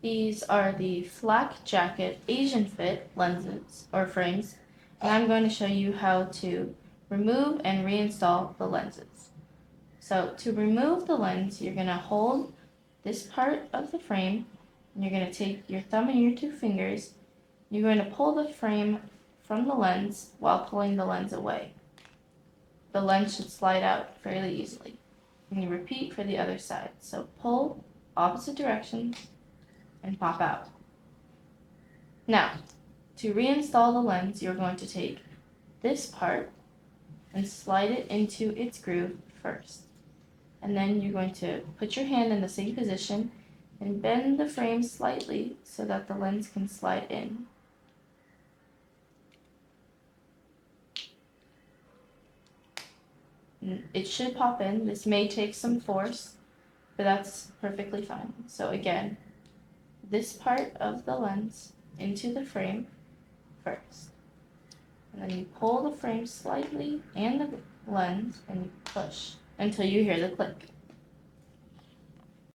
These are the Flak Jacket Asian Fit lenses or frames, and I'm going to show you how to remove and reinstall the lenses. So to remove the lens, you're going to hold this part of the frame, and you're going to take your thumb and your two fingers. You're going to pull the frame from the lens while pulling the lens away. The lens should slide out fairly easily. And you repeat for the other side. So pull opposite directions and pop out. Now, to reinstall the lens, you're going to take this part and slide it into its groove first. And then you're going to put your hand in the same position and bend the frame slightly so that the lens can slide in. And it should pop in. This may take some force, but that's perfectly fine. So again, this part of the lens into the frame first. And then you pull the frame slightly and the lens and you push until you hear the click.